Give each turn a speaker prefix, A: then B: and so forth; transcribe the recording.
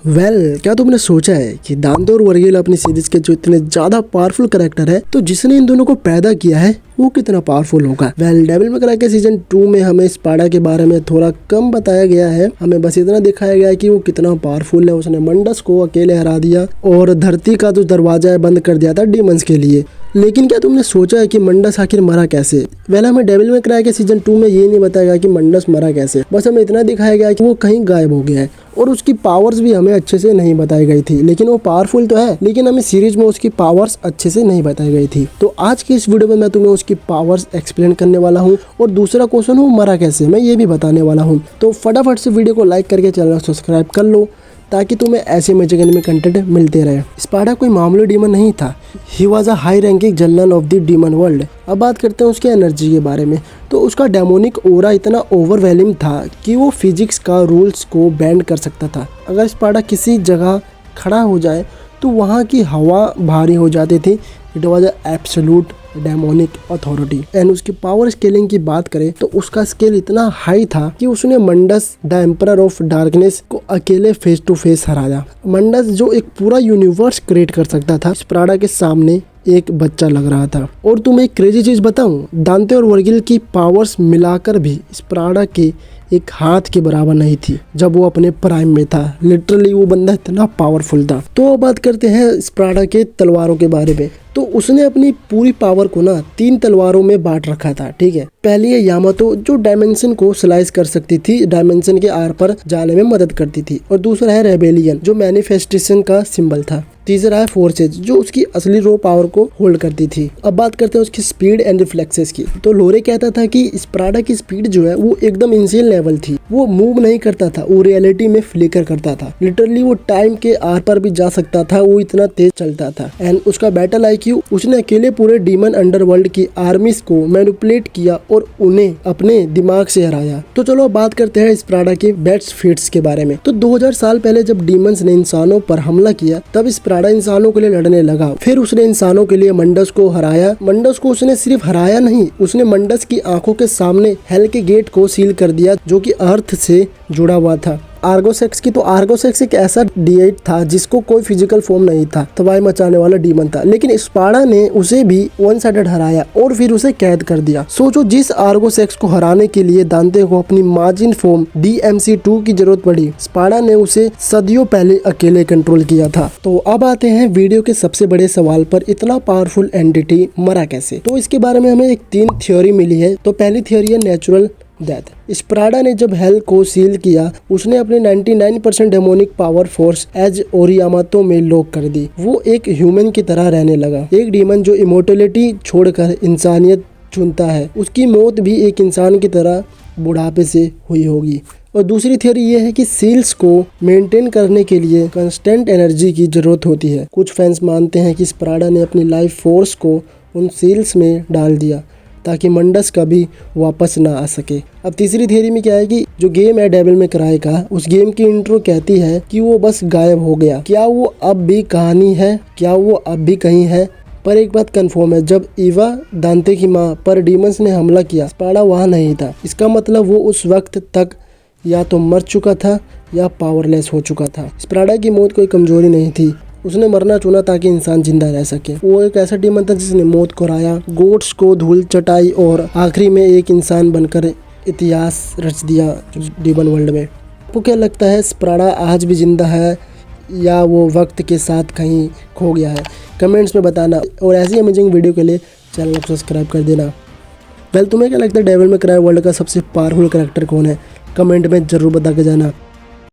A: क्या तुमने सोचा है कि दांते और वर्गिल अपनी सीरीज के जो इतने ज्यादा पावरफुल कैरेक्टर है, तो जिसने इन दोनों को पैदा किया है वो कितना पावरफुल होगा। डेविल मे क्राई के सीजन 2 में हमें स्पाडा के बारे में थोड़ा कम बताया गया है। हमें बस इतना दिखाया गया है कि वो कितना पावरफुल है। उसने मंडस को अकेले हरा दिया और धरती का जो दरवाजा है बंद कर दिया था डीमंस के लिए। लेकिन क्या तुमने सोचा है कि मंडस आखिर मरा कैसे? हमें डेविल मे क्राई के सीजन 2 में ये नहीं बताया गया कि मंडस मरा कैसे। बस हमें इतना दिखाया गया कि वो कहीं गायब हो गया है और उसकी पावर्स भी हमें अच्छे से नहीं बताई गई थी। लेकिन वो पावरफुल तो है, लेकिन हमें सीरीज में उसकी पावर्स अच्छे से नहीं बताई गई थी। तो आज की इस वीडियो में मैं तुम्हें उसकी पावर्स एक्सप्लेन करने वाला हूँ और दूसरा क्वेश्चन वो मरा कैसे, मैं ये भी बताने वाला हूँ। तो फटाफट से वीडियो को लाइक करके चैनल सब्सक्राइब कर लो ताकि तुम्हें ऐसे अमेजिंग एनिमे कंटेंट मिलते रहे। स्पाडा कोई मामूली डीमन नहीं था। He was a high ranking general of the demon world. अब बात करते हैं उसके एनर्जी के बारे में। तो उसका डेमोनिक ओरा इतना ओवरवेलमिंग था कि वो फिजिक्स का रूल्स को बेंड कर सकता था। अगर स्पाडा किसी जगह खड़ा हो जाए तो वहाँ की हवा भारी हो जाती थी। It was a absolute demonic authority. And उसकी पावर स्केलिंग की बात करें तो उसका स्केल इतना हाई था कि उसने मंडस द एम्परर ऑफ डार्कनेस को अकेले फेस टू फेस हराया। मंडस जो एक पूरा यूनिवर्स क्रिएट कर सकता था, स्पाडा के सामने एक बच्चा लग रहा था। और तुम्हें एक क्रेजी चीज बताऊं, दांते और वर्गिल की पावर्स मिलाकर भी स्पाडा के एक हाथ के बराबर नहीं थी जब वो अपने प्राइम में था। लिटरली वो बंदा इतना पावरफुल था। तो अब बात करते हैं स्पाडा के तलवारों के बारे में। तो उसने अपनी पूरी पावर को ना 3 तलवारों में बांट रखा था, ठीक है। पहली है यामातो जो डायमेंशन को स्लाइस कर सकती थी, डायमेंशन के आर पर जाने में मदद करती थी। और दूसरा है रेबेलियन जो मैनिफेस्टेशन का सिंबल था। तीसरा है फोर्सेज जो उसकी असली रो पावर को होल्ड करती थी। अब बात करते हैं उसकी स्पीड एंड रिफ्लेक्सेस की। तो लोरे कहता था कि स्पाडा की स्पीड जो है वो एकदम इंसेन लेवल थी। वो मूव नहीं करता था, वो रियलिटी में फ्लिकर करता था। लिटरली वो टाइम के आर पर भी जा सकता था, वो इतना तेज चलता था। एंड उसका बैटल आईक्यू, उसने अकेले पूरे डीमन अंडरवर्ल्ड की आर्मीज को मैनिपुलेट किया और उन्हें अपने दिमाग से हराया। तो चलो बात करते हैं स्पाडा के बेस्ट फीट्स के बारे में। तो 2000 साल पहले जब डीमंस ने इंसानों पर हमला किया तब स्पाडा इंसानों के लिए लड़ने लगा। फिर उसने इंसानों के लिए मंडस को हराया। मंडस को उसने सिर्फ हराया नहीं, उसने मंडस की आंखों के सामने हेल के गेट को सील कर दिया जो कि अर्थ से जुड़ा हुआ था। आर्गोसेक्स की, तो आर्गोसेक्स एक ऐसा डिएट था जिसको कोई फिजिकल फॉर्म नहीं था, तबाही मचाने वाला डीमन था। लेकिन स्पाडा ने उसे भी वन साइडेड हराया और फिर उसे कैद कर दिया। सोचो जिस आर्गोसेक्स को हराने के लिए दांते को अपनी मार्जिन फॉर्म DMC2 की जरूरत पड़ी, स्पाडा ने उसे सदियों पहले अकेले कंट्रोल किया था। तो अब आते हैं वीडियो के सबसे बड़े सवाल पर, इतना पावरफुल एंटिटी मरा कैसे? तो इसके बारे में हमें एक 3 थ्योरी मिली है। तो पहली थ्योरी है नेचुरल डेथ। स्पाडा ने जब हेल को सील किया उसने अपने 99% डेमोनिक पावर फोर्स एज ओरियामातो में लॉक कर दी। वो एक ह्यूमन की तरह रहने लगा। एक डीमन जो इमोर्टलिटी छोड़कर इंसानियत चुनता है, उसकी मौत भी एक इंसान की तरह बुढ़ापे से हुई होगी। और दूसरी थ्योरी ये है कि सील्स को मेंटेन करने के लिए कांस्टेंट एनर्जी की जरूरत होती है। कुछ फैंस मानते हैं कि स्पाडा ने अपनी लाइफ फोर्स को उन सील्स में डाल दिया ताकि मंडस कभी वापस ना आ सके। अब तीसरी थियरी में क्या है कि जो गेम है डेविल मे क्राई का, उस गेम की इंट्रो कहती है कि वो बस गायब हो गया। क्या वो अब भी कहानी है? क्या वो अब भी कहीं है? पर एक बात कंफर्म है, जब ईवा दांते की माँ पर डीमंस ने हमला किया स्पाडा वहाँ नहीं था। इसका मतलब वो उस वक्त तक या तो मर चुका था या पावरलेस हो चुका था। स्पाडा की मौत कोई कमजोरी नहीं थी, उसने मरना चुना ताकि इंसान जिंदा रह सके। वो एक ऐसा डीमन था जिसने मौत को हराया, गोड्स को धूल चटाई और आखिरी में एक इंसान बनकर इतिहास रच दिया डीमन वर्ल्ड में। आपको क्या लगता है, स्पाडा आज भी जिंदा है या वो वक्त के साथ कहीं खो गया है? कमेंट्स में बताना और ऐसी अमेजिंग वीडियो के लिए चैनल को सब्सक्राइब कर देना। तुम्हें क्या लगता है डेविल मे क्राई वर्ल्ड का सबसे पावरफुल कैरेक्टर कौन है? कमेंट में जरूर बता के जाना।